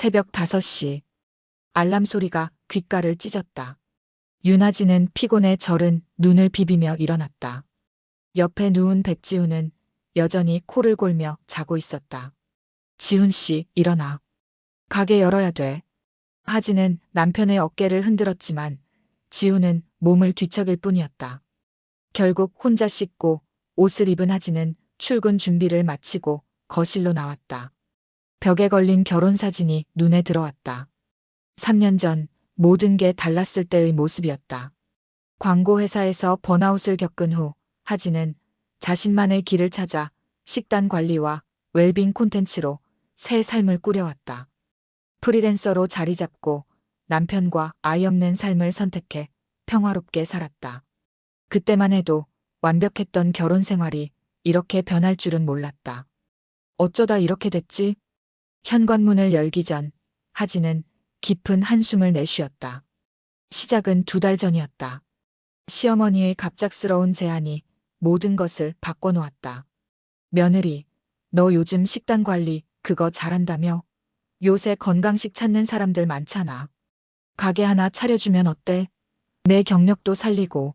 새벽 5시. 알람 소리가 귓가를 찢었다. 윤아진은 피곤에 절은 눈을 비비며 일어났다. 옆에 누운 백지훈은 여전히 코를 골며 자고 있었다. 지훈 씨, 일어나. 가게 열어야 돼. 하진은 남편의 어깨를 흔들었지만 지훈은 몸을 뒤척일 뿐이었다. 결국 혼자 씻고 옷을 입은 하진은 출근 준비를 마치고 거실로 나왔다. 벽에 걸린 결혼사진이 눈에 들어왔다. 3년 전 모든 게 달랐을 때의 모습이었다. 광고회사에서 번아웃을 겪은 후 하진은 자신만의 길을 찾아 식단 관리와 웰빙 콘텐츠로 새 삶을 꾸려왔다. 프리랜서로 자리 잡고 남편과 아이 없는 삶을 선택해 평화롭게 살았다. 그때만 해도 완벽했던 결혼 생활이 이렇게 변할 줄은 몰랐다. 어쩌다 이렇게 됐지? 현관문을 열기 전 하진은 깊은 한숨을 내쉬었다. 시작은 2달 전이었다. 시어머니의 갑작스러운 제안이 모든 것을 바꿔놓았다. 며느리, 너 요즘 식단 관리 그거 잘한다며? 요새 건강식 찾는 사람들 많잖아. 가게 하나 차려주면 어때? 내 경력도 살리고.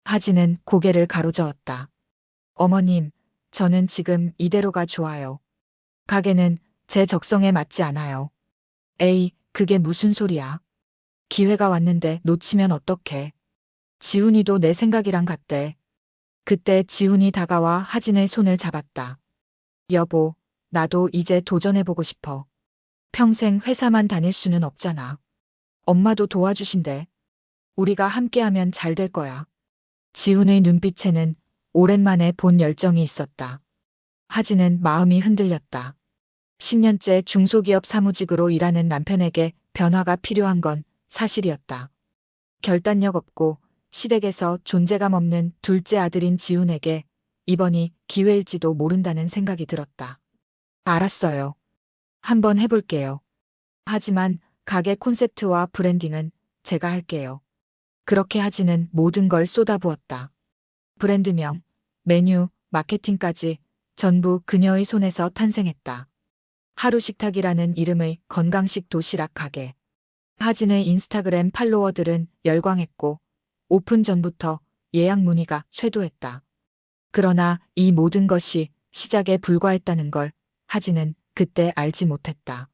하진은 고개를 가로저었다. 어머님, 저는 지금 이대로가 좋아요. 가게는 제 적성에 맞지 않아요. 에이, 그게 무슨 소리야. 기회가 왔는데 놓치면 어떡해. 지훈이도 내 생각이랑 같대. 그때 지훈이 다가와 하진의 손을 잡았다. 여보, 나도 이제 도전해보고 싶어. 평생 회사만 다닐 수는 없잖아. 엄마도 도와주신대. 우리가 함께하면 잘 될 거야. 지훈의 눈빛에는 오랜만에 본 열정이 있었다. 하진은 마음이 흔들렸다. 10년째 중소기업 사무직으로 일하는 남편에게 변화가 필요한 건 사실이었다. 결단력 없고 시댁에서 존재감 없는 둘째 아들인 지훈에게 이번이 기회일지도 모른다는 생각이 들었다. 알았어요. 한번 해볼게요. 하지만 가게 콘셉트와 브랜딩은 제가 할게요. 그렇게 하진은 모든 걸 쏟아부었다. 브랜드명, 메뉴, 마케팅까지 전부 그녀의 손에서 탄생했다. 하루식탁이라는 이름의 건강식 도시락 가게. 하진의 인스타그램 팔로워들은 열광했고 오픈 전부터 예약 문의가 쇄도했다. 그러나 이 모든 것이 시작에 불과했다는 걸 하진은 그때 알지 못했다.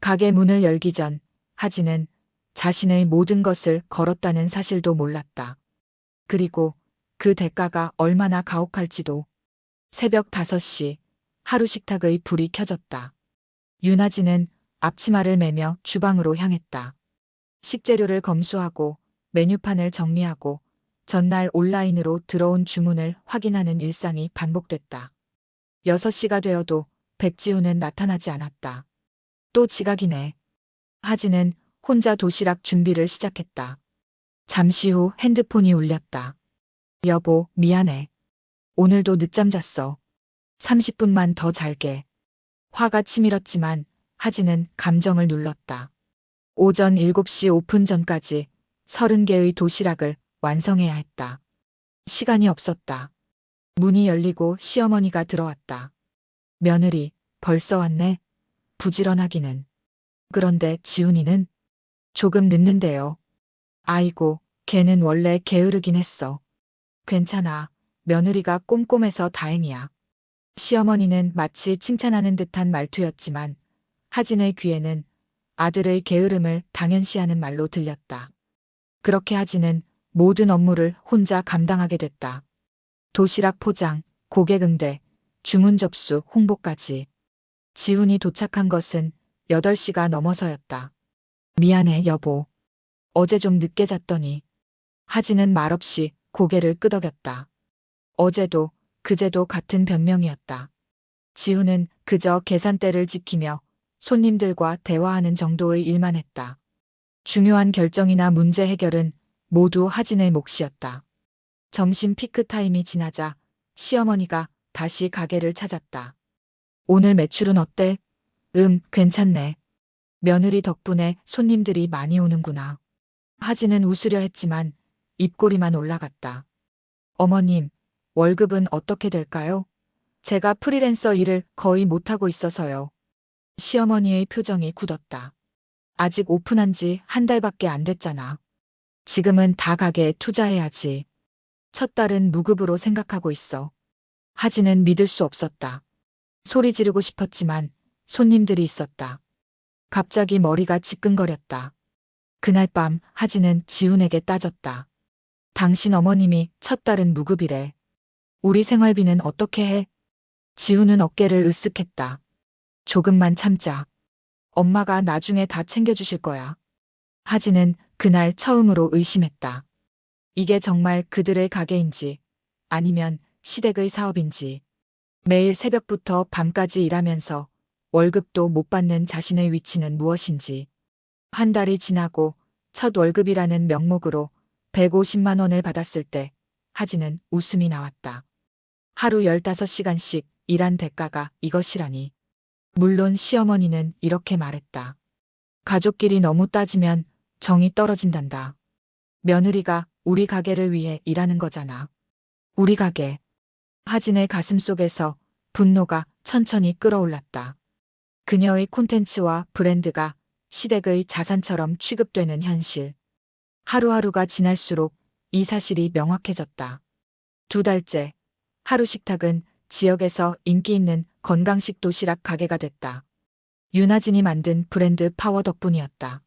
가게 문을 열기 전 하진은 자신의 모든 것을 걸었다는 사실도 몰랐다. 그리고 그 대가가 얼마나 가혹할지도. 새벽 5시 하루 식탁의 불이 켜졌다. 윤아진은 앞치마를 매며 주방으로 향했다. 식재료를 검수하고 메뉴판을 정리하고 전날 온라인으로 들어온 주문을 확인하는 일상이 반복됐다. 6시가 되어도 백지훈은 나타나지 않았다. 또 지각이네. 하진은 혼자 도시락 준비를 시작했다. 잠시 후 핸드폰이 울렸다. 여보, 미안해. 오늘도 늦잠 잤어. 30분만 더 잘게. 화가 치밀었지만 하진은 감정을 눌렀다. 오전 7시 오픈 전까지 30개의 도시락을 완성해야 했다. 시간이 없었다. 문이 열리고 시어머니가 들어왔다. 며느리, 벌써 왔네? 부지런하기는. 그런데 지훈이는? 조금 늦는데요. 아이고, 걔는 원래 게으르긴 했어. 괜찮아. 며느리가 꼼꼼해서 다행이야. 시어머니는 마치 칭찬하는 듯한 말투였지만 하진의 귀에는 아들의 게으름을 당연시하는 말로 들렸다. 그렇게 하진은 모든 업무를 혼자 감당하게 됐다. 도시락 포장, 고객 응대, 주문 접수, 홍보까지. 지훈이 도착한 것은 8시가 넘어서였다. 미안해, 여보. 어제 좀 늦게 잤더니. 하진은 말없이 고개를 끄덕였다. 어제도 그제도 같은 변명이었다. 지훈은 그저 계산대를 지키며 손님들과 대화하는 정도의 일만 했다. 중요한 결정이나 문제 해결은 모두 하진의 몫이었다. 점심 피크 타임이 지나자 시어머니가 다시 가게를 찾았다. 오늘 매출은 어때? 괜찮네. 며느리 덕분에 손님들이 많이 오는구나. 하진은 웃으려 했지만 입꼬리만 올라갔다. 어머님, 월급은 어떻게 될까요? 제가 프리랜서 일을 거의 못하고 있어서요. 시어머니의 표정이 굳었다. 아직 오픈한 지 한 달밖에 안 됐잖아. 지금은 다 가게에 투자해야지. 첫 달은 무급으로 생각하고 있어. 하지는 믿을 수 없었다. 소리 지르고 싶었지만 손님들이 있었다. 갑자기 머리가 지끈거렸다. 그날 밤 하지는 지훈에게 따졌다. 당신 어머님이 첫 달은 무급이래. 우리 생활비는 어떻게 해? 지훈은 어깨를 으쓱했다. 조금만 참자. 엄마가 나중에 다 챙겨주실 거야. 하지는 그날 처음으로 의심했다. 이게 정말 그들의 가게인지 아니면 시댁의 사업인지. 매일 새벽부터 밤까지 일하면서 월급도 못 받는 자신의 위치는 무엇인지. 한 달이 지나고 첫 월급이라는 명목으로 150만 원을 받았을 때 하지는 웃음이 나왔다. 하루 15시간씩 일한 대가가 이것이라니. 물론 시어머니는 이렇게 말했다. 가족끼리 너무 따지면 정이 떨어진단다. 며느리가 우리 가게를 위해 일하는 거잖아. 우리 가게. 하진의 가슴속에서 분노가 천천히 끓어올랐다. 그녀의 콘텐츠와 브랜드가 시댁의 자산처럼 취급되는 현실. 하루하루가 지날수록 이 사실이 명확해졌다. 2달째, 하루 식탁은 지역에서 인기 있는 건강식 도시락 가게가 됐다. 윤아진이 만든 브랜드 파워 덕분이었다.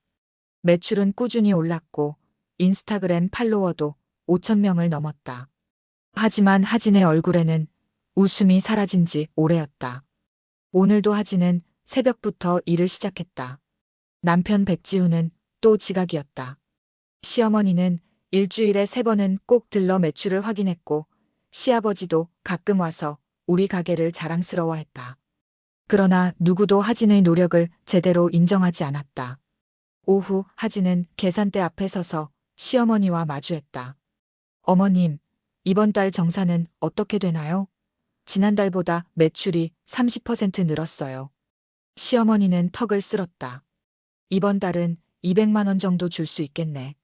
매출은 꾸준히 올랐고 인스타그램 팔로워도 5천 명을 넘었다. 하지만 하진의 얼굴에는 웃음이 사라진 지 오래였다. 오늘도 하진은 새벽부터 일을 시작했다. 남편 백지훈은 또 지각이었다. 시어머니는 일주일에 3번은 꼭 들러 매출을 확인했고 시아버지도 가끔 와서 우리 가게를 자랑스러워했다. 그러나 누구도 하진의 노력을 제대로 인정하지 않았다. 오후 하진은 계산대 앞에 서서 시어머니와 마주했다. 어머님, 이번 달 정산은 어떻게 되나요? 지난달보다 매출이 30% 늘었어요. 시어머니는 턱을 쓸었다. 이번 달은 200만 원 정도 줄 수 있겠네.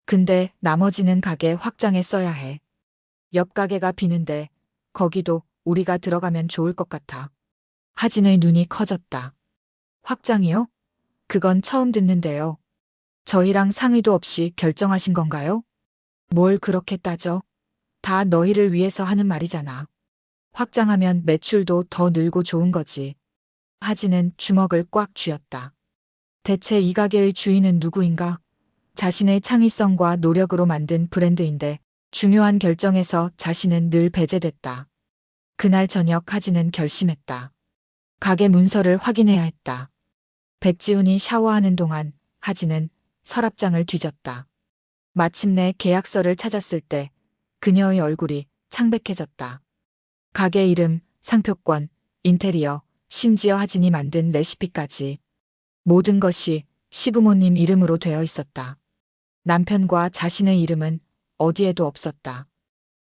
근데 나머지는 가게 확장에 써야 해. 옆 가게가 비는데 거기도 우리가 들어가면 좋을 것 같아. 하진의 눈이 커졌다. 확장이요? 그건 처음 듣는데요. 저희랑 상의도 없이 결정하신 건가요? 뭘 그렇게 따져? 다 너희를 위해서 하는 말이잖아. 확장하면 매출도 더 늘고 좋은 거지. 하진은 주먹을 꽉 쥐었다. 대체 이 가게의 주인은 누구인가? 자신의 창의성과 노력으로 만든 브랜드인데 중요한 결정에서 자신은 늘 배제됐다. 그날 저녁 하진은 결심했다. 가게 문서를 확인해야 했다. 백지훈이 샤워하는 동안 하진은 서랍장을 뒤졌다. 마침내 계약서를 찾았을 때 그녀의 얼굴이 창백해졌다. 가게 이름, 상표권, 인테리어, 심지어 하진이 만든 레시피까지. 모든 것이 시부모님 이름으로 되어 있었다. 남편과 자신의 이름은 어디에도 없었다.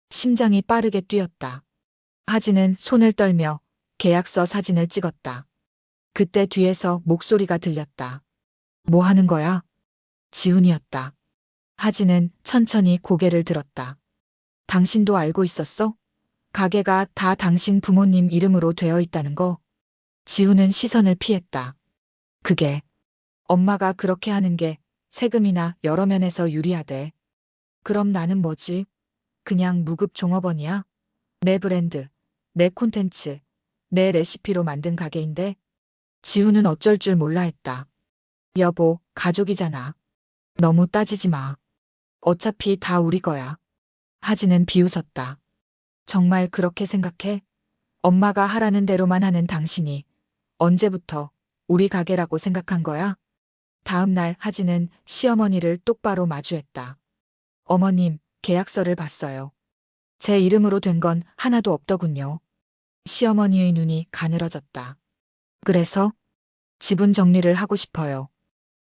심장이 빠르게 뛰었다. 하진은 손을 떨며 계약서 사진을 찍었다. 그때 뒤에서 목소리가 들렸다. 뭐 하는 거야? 지훈이었다. 하진은 천천히 고개를 들었다. 당신도 알고 있었어? 가게가 다 당신 부모님 이름으로 되어 있다는 거? 지훈은 시선을 피했다. 그게 엄마가 그렇게 하는 게 세금이나 여러 면에서 유리하대. 그럼 나는 뭐지? 그냥 무급 종업원이야? 내 브랜드, 내 콘텐츠, 내 레시피로 만든 가게인데? 지훈은 어쩔 줄 몰라 했다. 여보, 가족이잖아. 너무 따지지 마. 어차피 다 우리 거야. 하진은 비웃었다. 정말 그렇게 생각해? 엄마가 하라는 대로만 하는 당신이 언제부터 우리 가게라고 생각한 거야? 다음 날 하진은 시어머니를 똑바로 마주했다. 어머님, 계약서를 봤어요. 제 이름으로 된 건 하나도 없더군요. 시어머니의 눈이 가늘어졌다. 그래서 지분 정리를 하고 싶어요.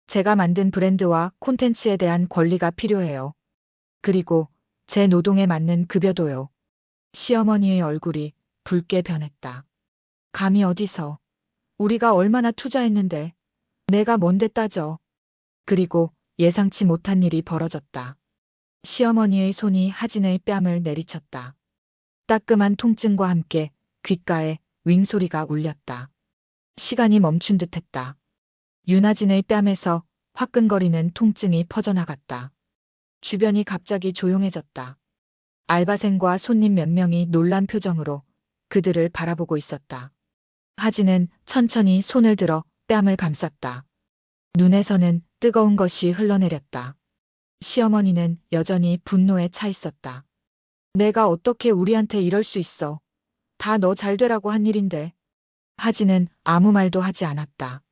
제가 만든 브랜드와 콘텐츠에 대한 권리가 필요해요. 그리고 제 노동에 맞는 급여도요. 시어머니의 얼굴이 붉게 변했다. 감히 어디서? 우리가 얼마나 투자했는데. 내가 뭔데 따져. 그리고 예상치 못한 일이 벌어졌다. 시어머니의 손이 하진의 뺨을 내리쳤다. 따끔한 통증과 함께 귓가에 윙 소리가 울렸다. 시간이 멈춘 듯했다. 윤아진의 뺨에서 화끈거리는 통증이 퍼져나갔다. 주변이 갑자기 조용해졌다. 알바생과 손님 몇 명이 놀란 표정으로 그들을 바라보고 있었다. 하진은 천천히 손을 들어 뺨을 감쌌다. 눈에서는 뜨거운 것이 흘러내렸다. 시어머니는 여전히 분노에 차 있었다. 내가 어떻게 우리한테 이럴 수 있어. 다 너 잘 되라고 한 일인데. 하진은 아무 말도 하지 않았다.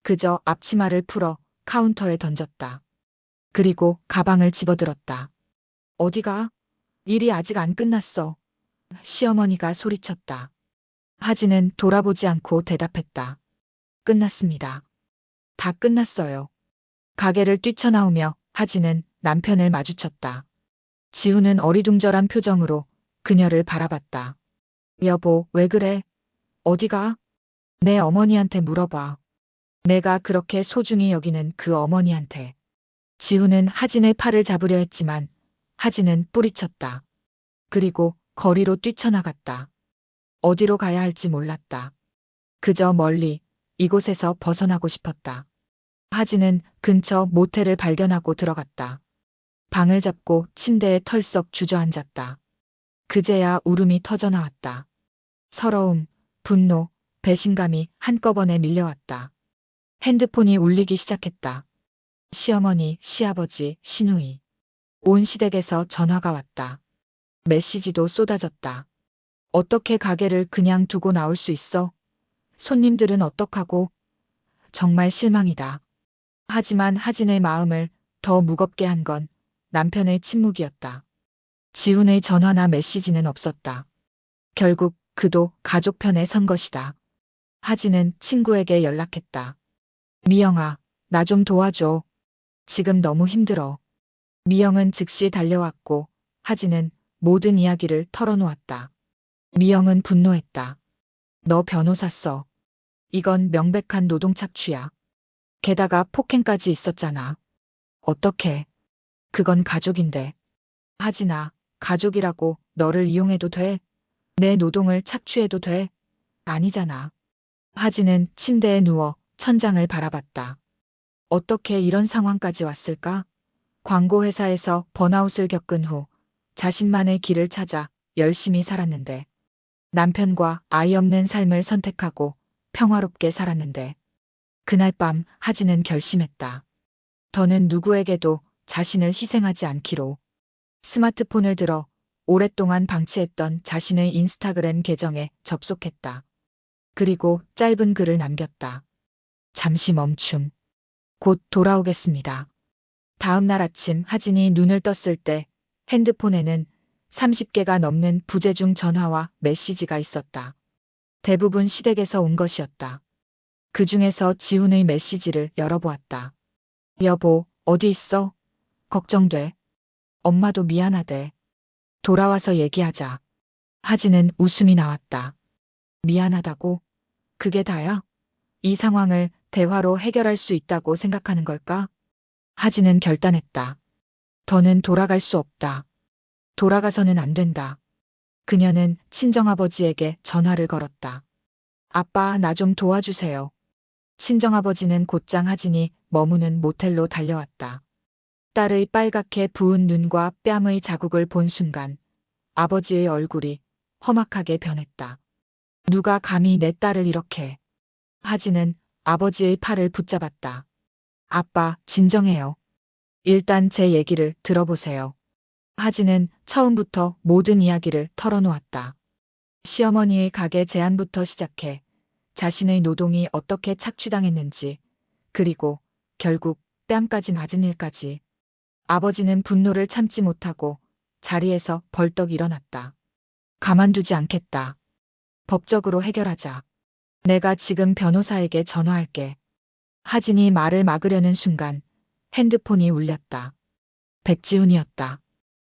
그저 앞치마를 풀어 카운터에 던졌다. 그리고 가방을 집어들었다. 어디가? 일이 아직 안 끝났어. 시어머니가 소리쳤다. 하진은 돌아보지 않고 대답했다. 끝났습니다. 다 끝났어요. 가게를 뛰쳐나오며 하진은 남편을 마주쳤다. 지우는 어리둥절한 표정으로 그녀를 바라봤다. 여보, 왜 그래? 어디가? 내 어머니한테 물어봐. 내가 그렇게 소중히 여기는 그 어머니한테. 지우는 하진의 팔을 잡으려 했지만 하진은 뿌리쳤다. 그리고 거리로 뛰쳐나갔다. 어디로 가야 할지 몰랐다. 그저 멀리 이곳에서 벗어나고 싶었다. 하진은 근처 모텔을 발견하고 들어갔다. 방을 잡고 침대에 털썩 주저앉았다. 그제야 울음이 터져나왔다. 서러움, 분노, 배신감이 한꺼번에 밀려왔다. 핸드폰이 울리기 시작했다. 시어머니, 시아버지, 시누이. 온 시댁에서 전화가 왔다. 메시지도 쏟아졌다. 어떻게 가게를 그냥 두고 나올 수 있어? 손님들은 어떡하고? 정말 실망이다. 하지만 하진의 마음을 더 무겁게 한 건 남편의 침묵이었다. 지훈의 전화나 메시지는 없었다. 결국 그도 가족 편에 선 것이다. 하진은 친구에게 연락했다. 미영아, 나 좀 도와줘. 지금 너무 힘들어. 미영은 즉시 달려왔고 하진은 모든 이야기를 털어놓았다. 미영은 분노했다. 너 변호사 써. 이건 명백한 노동 착취야. 게다가 폭행까지 있었잖아. 어떡해. 그건 가족인데. 하진아, 가족이라고 너를 이용해도 돼? 내 노동을 착취해도 돼? 아니잖아. 하진은 침대에 누워 천장을 바라봤다. 어떻게 이런 상황까지 왔을까? 광고회사에서 번아웃을 겪은 후 자신만의 길을 찾아 열심히 살았는데 남편과 아이 없는 삶을 선택하고 평화롭게 살았는데 그날 밤 하진은 결심했다. 더는 누구에게도 자신을 희생하지 않기로. 스마트폰을 들어 오랫동안 방치했던 자신의 인스타그램 계정에 접속했다. 그리고 짧은 글을 남겼다. 잠시 멈춤. 곧 돌아오겠습니다. 다음 날 아침 하진이 눈을 떴을 때 핸드폰에는 30개가 넘는 부재중 전화와 메시지가 있었다. 대부분 시댁에서 온 것이었다. 그 중에서 지훈의 메시지를 열어보았다. 여보, 어디 있어? 걱정돼. 엄마도 미안하대. 돌아와서 얘기하자. 하진은 웃음이 나왔다. 미안하다고? 그게 다야? 이 상황을 대화로 해결할 수 있다고 생각하는 걸까? 하진은 결단했다. 더는 돌아갈 수 없다. 돌아가서는 안 된다. 그녀는 친정아버지에게 전화를 걸었다. 아빠, 나 좀 도와주세요. 친정아버지는 곧장 하진이 머무는 모텔로 달려왔다. 딸의 빨갛게 부은 눈과 뺨의 자국을 본 순간 아버지의 얼굴이 험악하게 변했다. 누가 감히 내 딸을 이렇게. 하진은 아버지의 팔을 붙잡았다. 아빠, 진정해요. 일단 제 얘기를 들어보세요. 하진은 처음부터 모든 이야기를 털어놓았다. 시어머니의 가게 제안부터 시작해 자신의 노동이 어떻게 착취당했는지, 그리고 결국 뺨까지 맞은 일까지. 아버지는 분노를 참지 못하고 자리에서 벌떡 일어났다. 가만두지 않겠다. 법적으로 해결하자. 내가 지금 변호사에게 전화할게. 하진이 말을 막으려는 순간 핸드폰이 울렸다. 백지훈이었다.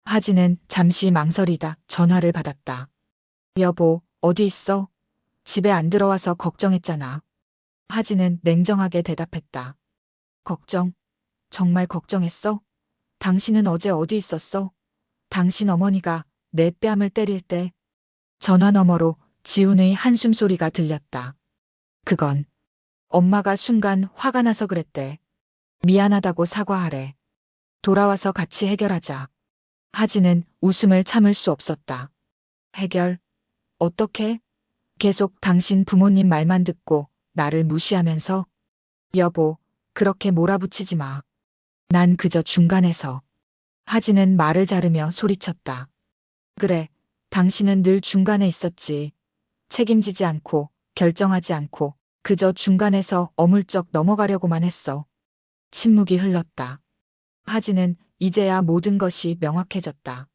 하진은 잠시 망설이다 전화를 받았다. 여보, 어디 있어? 집에 안 들어와서 걱정했잖아. 하진은 냉정하게 대답했다. 걱정? 정말 걱정했어? 당신은 어제 어디 있었어? 당신 어머니가 내 뺨을 때릴 때. 전화 너머로 지훈의 한숨 소리가 들렸다. 그건 엄마가 순간 화가 나서 그랬대. 미안하다고 사과하래. 돌아와서 같이 해결하자. 하진은 웃음을 참을 수 없었다. 해결? 어떻게? 계속 당신 부모님 말만 듣고 나를 무시하면서? 여보, 그렇게 몰아붙이지 마. 난 그저 중간에서. 하진은 말을 자르며 소리쳤다. 그래, 당신은 늘 중간에 있었지. 책임지지 않고, 결정하지 않고, 그저 중간에서 어물쩍 넘어가려고만 했어. 침묵이 흘렀다. 하진은 이제야 모든 것이 명확해졌다.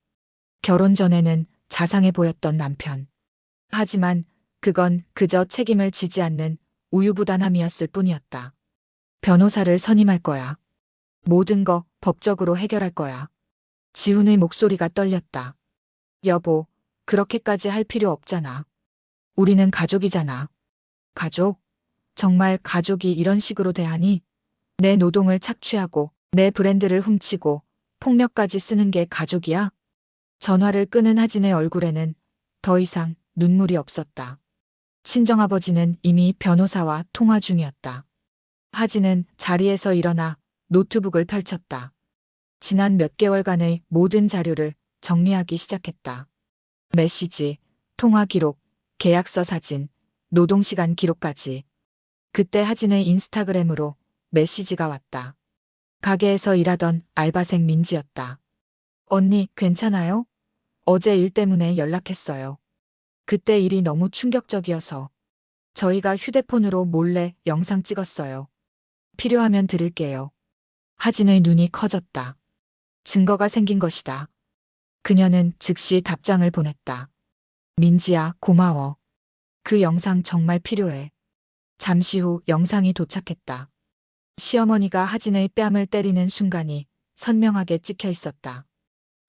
결혼 전에는 자상해 보였던 남편. 하지만 그건 그저 책임을 지지 않는 우유부단함이었을 뿐이었다. 변호사를 선임할 거야. 모든 거 법적으로 해결할 거야. 지훈의 목소리가 떨렸다. 여보, 그렇게까지 할 필요 없잖아. 우리는 가족이잖아. 가족? 정말 가족이 이런 식으로 대하니? 내 노동을 착취하고 내 브랜드를 훔치고 폭력까지 쓰는 게 가족이야? 전화를 끄는 하진의 얼굴에는 더 이상 눈물이 없었다. 친정아버지는 이미 변호사와 통화 중이었다. 하진은 자리에서 일어나 노트북을 펼쳤다. 지난 몇 개월간의 모든 자료를 정리하기 시작했다. 메시지, 통화 기록, 계약서 사진, 노동시간 기록까지. 그때 하진의 인스타그램으로 메시지가 왔다. 가게에서 일하던 알바생 민지였다. 언니, 괜찮아요? 어제 일 때문에 연락했어요. 그때 일이 너무 충격적이어서 저희가 휴대폰으로 몰래 영상 찍었어요. 필요하면 드릴게요. 하진의 눈이 커졌다. 증거가 생긴 것이다. 그녀는 즉시 답장을 보냈다. 민지야, 고마워. 그 영상 정말 필요해. 잠시 후 영상이 도착했다. 시어머니가 하진의 뺨을 때리는 순간이 선명하게 찍혀 있었다.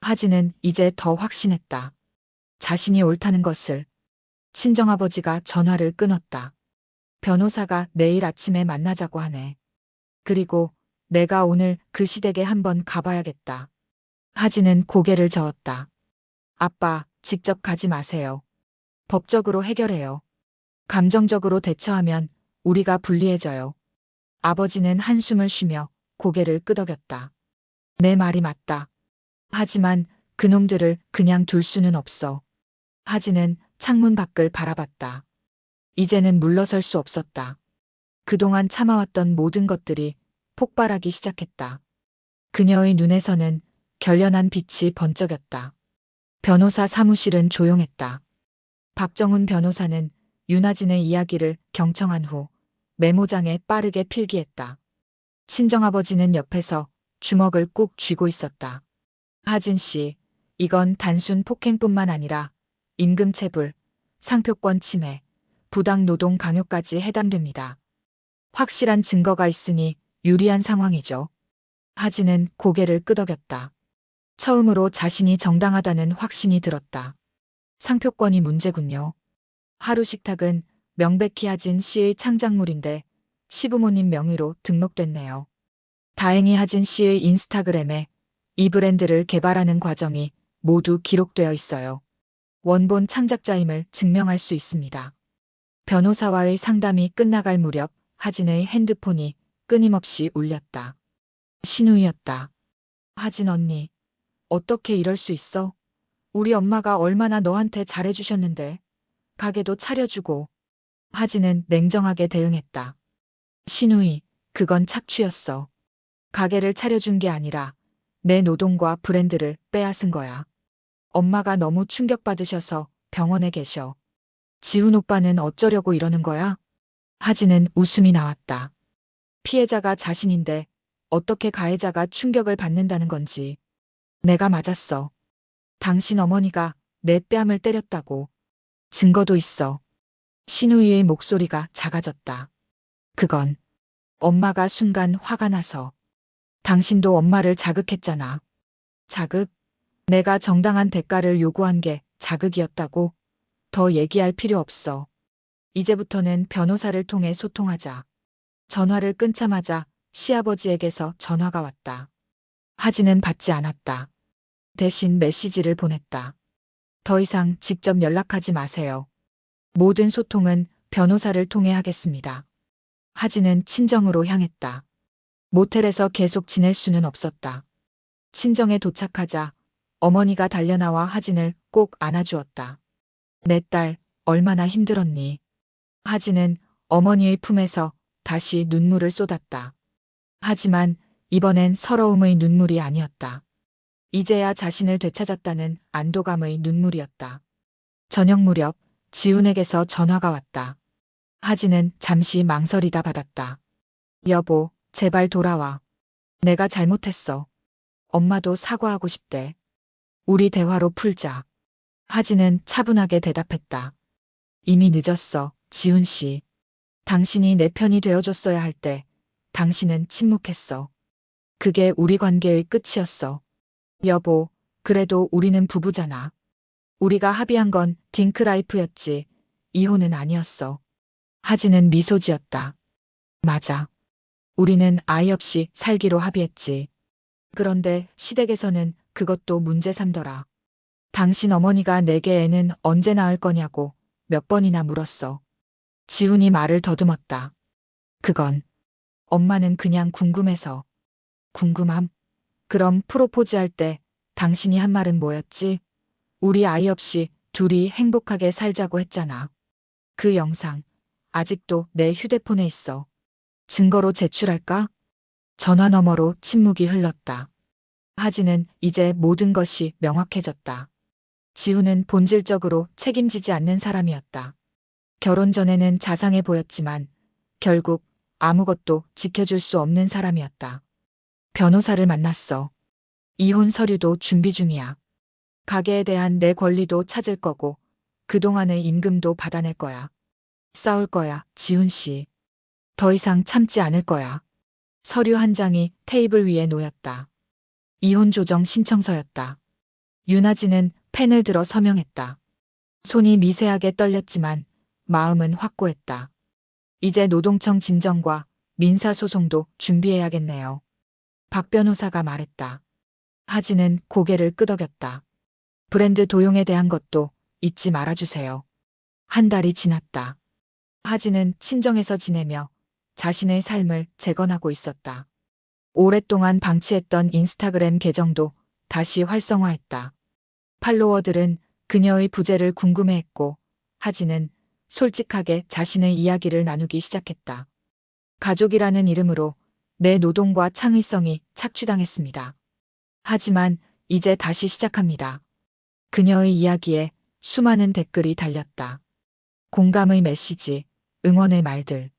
하진은 이제 더 확신했다. 자신이 옳다는 것을. 친정아버지가 전화를 끊었다. 변호사가 내일 아침에 만나자고 하네. 그리고 내가 오늘 그 시댁에 한번 가봐야겠다. 하진은 고개를 저었다. 아빠, 직접 가지 마세요. 법적으로 해결해요. 감정적으로 대처하면 우리가 불리해져요. 아버지는 한숨을 쉬며 고개를 끄덕였다. 내 말이 맞다. 하지만 그놈들을 그냥 둘 수는 없어. 하진은 창문 밖을 바라봤다. 이제는 물러설 수 없었다. 그동안 참아왔던 모든 것들이 폭발하기 시작했다. 그녀의 눈에서는 결연한 빛이 번쩍였다. 변호사 사무실은 조용했다. 박정훈 변호사는 윤하진의 이야기를 경청한 후 메모장에 빠르게 필기했다. 친정아버지는 옆에서 주먹을 꾹 쥐고 있었다. 하진 씨, 이건 단순 폭행뿐만 아니라 임금체불, 상표권 침해, 부당노동 강요까지 해당됩니다. 확실한 증거가 있으니 유리한 상황이죠. 하진은 고개를 끄덕였다. 처음으로 자신이 정당하다는 확신이 들었다. 상표권이 문제군요. 하루 식탁은 명백히 하진 씨의 창작물인데 시부모님 명의로 등록됐네요. 다행히 하진 씨의 인스타그램에 이 브랜드를 개발하는 과정이 모두 기록되어 있어요. 원본 창작자임을 증명할 수 있습니다. 변호사와의 상담이 끝나갈 무렵 하진의 핸드폰이 끊임없이 울렸다. 신우이였다. 하진 언니, 어떻게 이럴 수 있어? 우리 엄마가 얼마나 너한테 잘해주셨는데. 가게도 차려주고. 하진은 냉정하게 대응했다. 신우이, 그건 착취였어. 가게를 차려준 게 아니라 내 노동과 브랜드를 빼앗은 거야. 엄마가 너무 충격받으셔서 병원에 계셔. 지훈 오빠는 어쩌려고 이러는 거야? 하진은 웃음이 나왔다. 피해자가 자신인데 어떻게 가해자가 충격을 받는다는 건지. 내가 맞았어. 당신 어머니가 내 뺨을 때렸다고. 증거도 있어. 신우이의 목소리가 작아졌다. 그건 엄마가 순간 화가 나서. 당신도 엄마를 자극했잖아. 자극? 내가 정당한 대가를 요구한 게 자극이었다고? 더 얘기할 필요 없어. 이제부터는 변호사를 통해 소통하자. 전화를 끊자마자 시아버지에게서 전화가 왔다. 하진은 받지 않았다. 대신 메시지를 보냈다. 더 이상 직접 연락하지 마세요. 모든 소통은 변호사를 통해 하겠습니다. 하진은 친정으로 향했다. 모텔에서 계속 지낼 수는 없었다. 친정에 도착하자 어머니가 달려나와 하진을 꼭 안아주었다. 내 딸, 얼마나 힘들었니? 하진은 어머니의 품에서 다시 눈물을 쏟았다. 하지만 이번엔 서러움의 눈물이 아니었다. 이제야 자신을 되찾았다는 안도감의 눈물이었다. 저녁 무렵 지훈에게서 전화가 왔다. 하진은 잠시 망설이다 받았다. 여보, 제발 돌아와. 내가 잘못했어. 엄마도 사과하고 싶대. 우리 대화로 풀자. 하진은 차분하게 대답했다. 이미 늦었어, 지훈 씨. 당신이 내 편이 되어줬어야 할 때 당신은 침묵했어. 그게 우리 관계의 끝이었어. 여보, 그래도 우리는 부부잖아. 우리가 합의한 건 딩크라이프였지 이혼은 아니었어. 하진은 미소 지었다. 맞아. 우리는 아이 없이 살기로 합의했지. 그런데 시댁에서는 그것도 문제 삼더라. 당신 어머니가 내게 애는 언제 낳을 거냐고 몇 번이나 물었어. 지훈이 말을 더듬었다. 그건 엄마는 그냥 궁금해서. 궁금함? 그럼 프로포즈할 때 당신이 한 말은 뭐였지? 우리 아이 없이 둘이 행복하게 살자고 했잖아. 그 영상 아직도 내 휴대폰에 있어. 증거로 제출할까? 전화 너머로 침묵이 흘렀다. 하진은 이제 모든 것이 명확해졌다. 지훈은 본질적으로 책임지지 않는 사람이었다. 결혼 전에는 자상해 보였지만 결국 아무것도 지켜줄 수 없는 사람이었다. 변호사를 만났어. 이혼 서류도 준비 중이야. 가게에 대한 내 권리도 찾을 거고 그동안의 임금도 받아낼 거야. 싸울 거야, 지훈 씨. 더 이상 참지 않을 거야. 서류 한 장이 테이블 위에 놓였다. 이혼 조정 신청서였다. 윤아진은 펜을 들어 서명했다. 손이 미세하게 떨렸지만 마음은 확고했다. 이제 노동청 진정과 민사소송도 준비해야겠네요. 박 변호사가 말했다. 하진은 고개를 끄덕였다. 브랜드 도용에 대한 것도 잊지 말아주세요. 한 달이 지났다. 하진은 친정에서 지내며 자신의 삶을 재건하고 있었다. 오랫동안 방치했던 인스타그램 계정도 다시 활성화했다. 팔로워들은 그녀의 부재를 궁금해했고 하진은 솔직하게 자신의 이야기를 나누기 시작했다. 가족이라는 이름으로 내 노동과 창의성이 착취당했습니다. 하지만 이제 다시 시작합니다. 그녀의 이야기에 수많은 댓글이 달렸다. 공감의 메시지, 응원의 말들.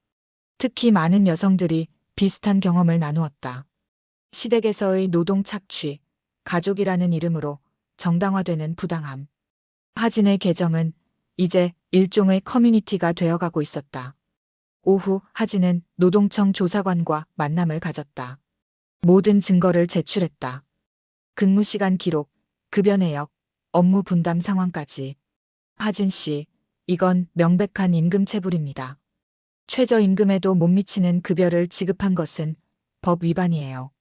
특히 많은 여성들이 비슷한 경험을 나누었다. 시댁에서의 노동 착취, 가족이라는 이름으로 정당화되는 부당함. 하진의 계정은 이제 일종의 커뮤니티가 되어가고 있었다. 오후 하진은 노동청 조사관과 만남을 가졌다. 모든 증거를 제출했다. 근무 시간 기록, 급여 내역, 업무 분담 상황까지. 하진 씨, 이건 명백한 임금 체불입니다. 최저임금에도 못 미치는 급여를 지급한 것은 법 위반이에요.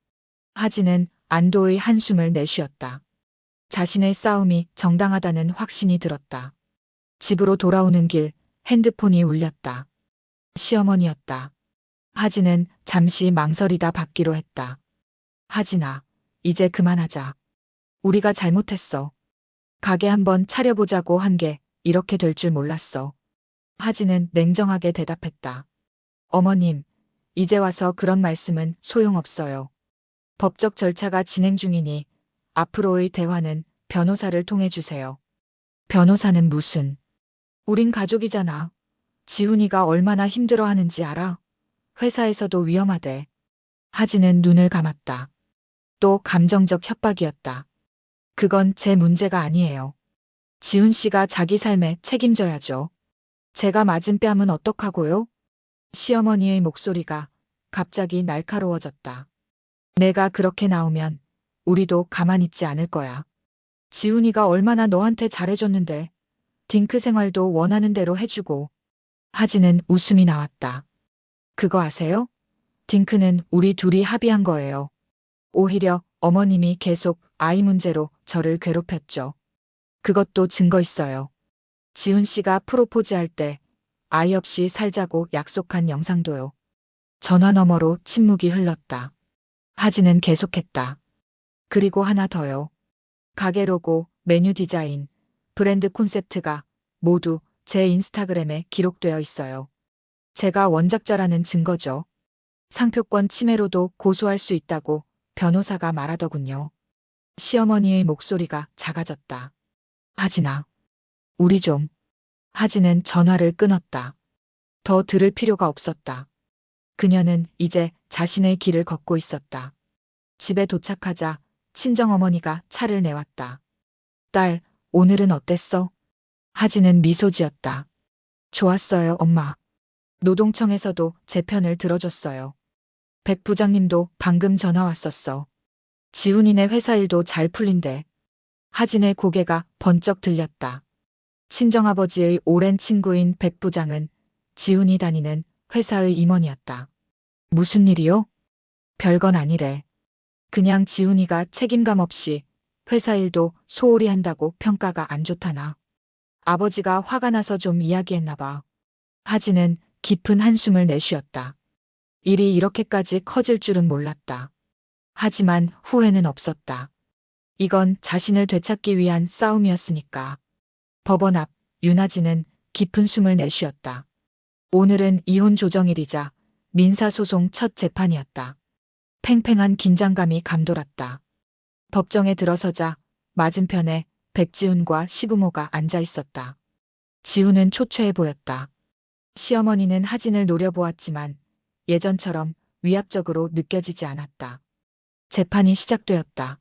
하진은 안도의 한숨을 내쉬었다. 자신의 싸움이 정당하다는 확신이 들었다. 집으로 돌아오는 길 핸드폰이 울렸다. 시어머니였다. 하진은 잠시 망설이다 받기로 했다. 하진아, 이제 그만하자. 우리가 잘못했어. 가게 한번 차려보자고 한 게 이렇게 될 줄 몰랐어. 하진은 냉정하게 대답했다. 어머님, 이제 와서 그런 말씀은 소용없어요. 법적 절차가 진행 중이니 앞으로의 대화는 변호사를 통해 주세요. 변호사는 무슨? 우린 가족이잖아. 지훈이가 얼마나 힘들어하는지 알아? 회사에서도 위험하대. 하진은 눈을 감았다. 또 감정적 협박이었다. 그건 제 문제가 아니에요. 지훈 씨가 자기 삶에 책임져야죠. 제가 맞은 뺨은 어떡하고요? 시어머니의 목소리가 갑자기 날카로워졌다. 내가 그렇게 나오면 우리도 가만히 있지 않을 거야. 지훈이가 얼마나 너한테 잘해줬는데 딩크 생활도 원하는 대로 해주고. 하진은 웃음이 나왔다. 그거 아세요? 딩크는 우리 둘이 합의한 거예요. 오히려 어머님이 계속 아이 문제로 저를 괴롭혔죠. 그것도 증거 있어요. 지훈 씨가 프로포즈할 때 아이 없이 살자고 약속한 영상도요. 전화 너머로 침묵이 흘렀다. 하진은 계속했다. 그리고 하나 더요. 가게 로고, 메뉴 디자인, 브랜드 콘셉트가 모두 제 인스타그램에 기록되어 있어요. 제가 원작자라는 증거죠. 상표권 침해로도 고소할 수 있다고 변호사가 말하더군요. 시어머니의 목소리가 작아졌다. 하진아, 우리 좀. 하진은 전화를 끊었다. 더 들을 필요가 없었다. 그녀는 이제 자신의 길을 걷고 있었다. 집에 도착하자 친정어머니가 차를 내왔다. 딸, 오늘은 어땠어? 하진은 미소 지었다. 좋았어요, 엄마. 노동청에서도 제 편을 들어줬어요. 백 부장님도 방금 전화 왔었어. 지훈이네 회사 일도 잘 풀린대. 하진의 고개가 번쩍 들렸다. 친정아버지의 오랜 친구인 백 부장은 지훈이 다니는 회사의 임원이었다. 무슨 일이요? 별건 아니래. 그냥 지훈이가 책임감 없이 회사 일도 소홀히 한다고 평가가 안 좋다나. 아버지가 화가 나서 좀 이야기했나 봐. 하진은 깊은 한숨을 내쉬었다. 일이 이렇게까지 커질 줄은 몰랐다. 하지만 후회는 없었다. 이건 자신을 되찾기 위한 싸움이었으니까. 법원 앞 윤하진은 깊은 숨을 내쉬었다. 오늘은 이혼 조정일이자 민사소송 첫 재판이었다. 팽팽한 긴장감이 감돌았다. 법정에 들어서자 맞은편에 백지훈과 시부모가 앉아 있었다. 지훈은 초췌해 보였다. 시어머니는 하진을 노려보았지만 예전처럼 위압적으로 느껴지지 않았다. 재판이 시작되었다.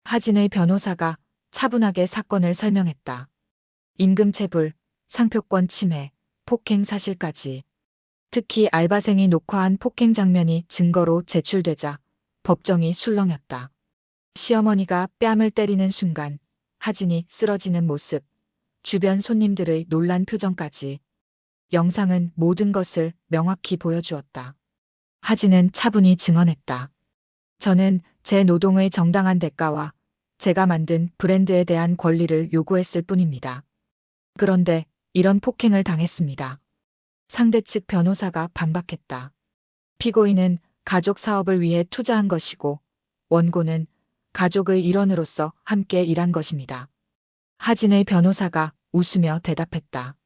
하진의 변호사가 차분하게 사건을 설명했다. 임금체불, 상표권 침해, 폭행 사실까지. 특히 알바생이 녹화한 폭행 장면이 증거로 제출되자 법정이 술렁였다. 시어머니가 뺨을 때리는 순간 하진이 쓰러지는 모습, 주변 손님들의 놀란 표정까지. 영상은 모든 것을 명확히 보여주었다. 하진은 차분히 증언했다. 저는 제 노동의 정당한 대가와 제가 만든 브랜드에 대한 권리를 요구했을 뿐입니다. 그런데 이런 폭행을 당했습니다. 상대 측 변호사가 반박했다. 피고인은 가족 사업을 위해 투자한 것이고 원고는 가족의 일원으로서 함께 일한 것입니다. 하진의 변호사가 웃으며 대답했다.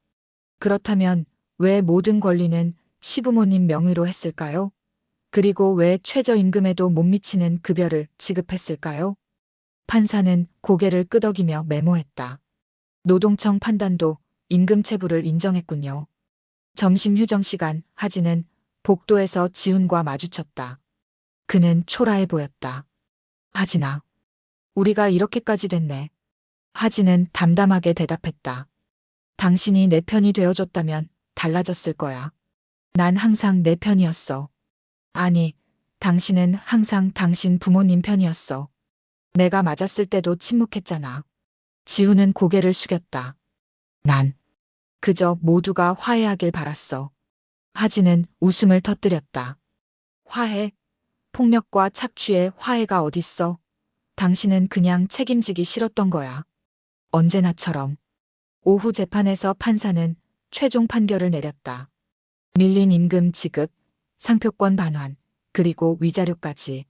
그렇다면 왜 모든 권리는 시부모님 명의로 했을까요? 그리고 왜 최저임금에도 못 미치는 급여를 지급했을까요? 판사는 고개를 끄덕이며 메모했다. 노동청 판단도 임금체불을 인정했군요. 점심 휴정 시간 하진은 복도에서 지훈과 마주쳤다. 그는 초라해 보였다. 하진아, 우리가 이렇게까지 됐네. 하진은 담담하게 대답했다. 당신이 내 편이 되어줬다면 달라졌을 거야. 난 항상 내 편이었어. 아니, 당신은 항상 당신 부모님 편이었어. 내가 맞았을 때도 침묵했잖아. 지훈은 고개를 숙였다. 난 그저 모두가 화해하길 바랐어. 하진은 웃음을 터뜨렸다. 화해? 폭력과 착취에 화해가 어딨어? 당신은 그냥 책임지기 싫었던 거야. 언제나처럼. 오후 재판에서 판사는 최종 판결을 내렸다. 밀린 임금 지급, 상표권 반환, 그리고 위자료까지.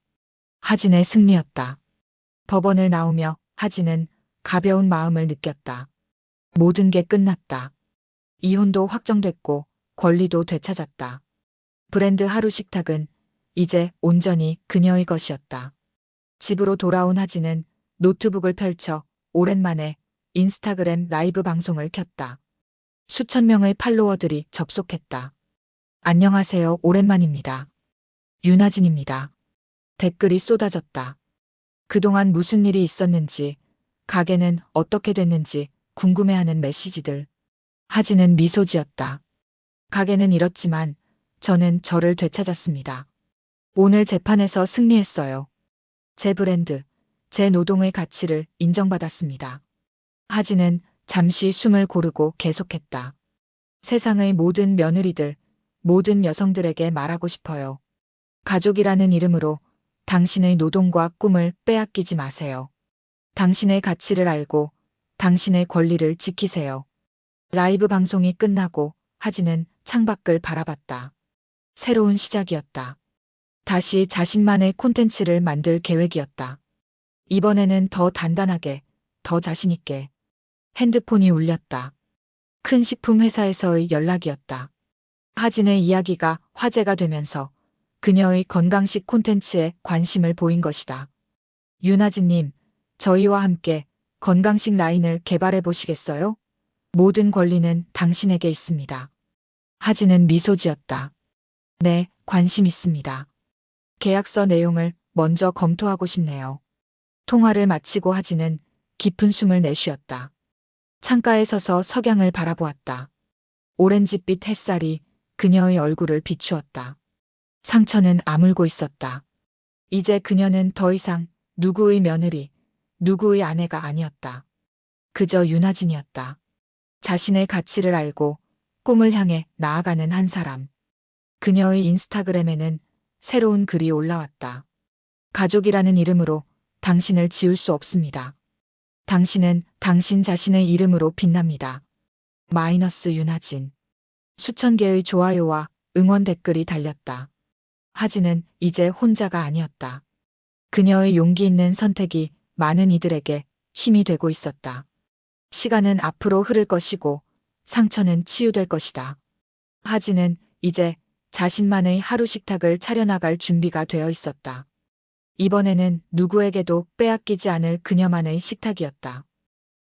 하진의 승리였다. 법원을 나오며 하진은 가벼운 마음을 느꼈다. 모든 게 끝났다. 이혼도 확정됐고 권리도 되찾았다. 브랜드 하루 식탁은 이제 온전히 그녀의 것이었다. 집으로 돌아온 하진은 노트북을 펼쳐 오랜만에 인스타그램 라이브 방송을 켰다. 수천 명의 팔로워들이 접속했다. 안녕하세요, 오랜만입니다. 윤하진입니다. 댓글이 쏟아졌다. 그동안 무슨 일이 있었는지, 가게는 어떻게 됐는지 궁금해하는 메시지들. 하진은 미소 지었다. 가게는 잃었지만 저는 저를 되찾았습니다. 오늘 재판에서 승리했어요. 제 브랜드, 제 노동의 가치를 인정받았습니다. 하진은 잠시 숨을 고르고 계속했다. 세상의 모든 며느리들, 모든 여성들에게 말하고 싶어요. 가족이라는 이름으로 당신의 노동과 꿈을 빼앗기지 마세요. 당신의 가치를 알고 당신의 권리를 지키세요. 라이브 방송이 끝나고 하진은 창밖을 바라봤다. 새로운 시작이었다. 다시 자신만의 콘텐츠를 만들 계획이었다. 이번에는 더 단단하게, 더 자신있게. 핸드폰이 울렸다. 큰 식품 회사에서의 연락이었다. 하진의 이야기가 화제가 되면서 그녀의 건강식 콘텐츠에 관심을 보인 것이다. 윤하진님, 저희와 함께 건강식 라인을 개발해 보시겠어요? 모든 권리는 당신에게 있습니다. 하진은 미소 지었다. 네, 관심 있습니다. 계약서 내용을 먼저 검토하고 싶네요. 통화를 마치고 하진은 깊은 숨을 내쉬었다. 창가에 서서 석양을 바라보았다. 오렌지빛 햇살이 그녀의 얼굴을 비추었다. 상처는 아물고 있었다. 이제 그녀는 더 이상 누구의 며느리, 누구의 아내가 아니었다. 그저 윤하진이었다. 자신의 가치를 알고 꿈을 향해 나아가는 한 사람. 그녀의 인스타그램에는 새로운 글이 올라왔다. 가족이라는 이름으로 당신을 지울 수 없습니다. 당신은 당신 자신의 이름으로 빛납니다. 마이너스 윤하진. 수천 개의 좋아요와 응원 댓글이 달렸다. 하진은 이제 혼자가 아니었다. 그녀의 용기 있는 선택이 많은 이들에게 힘이 되고 있었다. 시간은 앞으로 흐를 것이고 상처는 치유될 것이다. 하진은 이제 자신만의 하루 식탁을 차려나갈 준비가 되어 있었다. 이번에는 누구에게도 빼앗기지 않을 그녀만의 식탁이었다.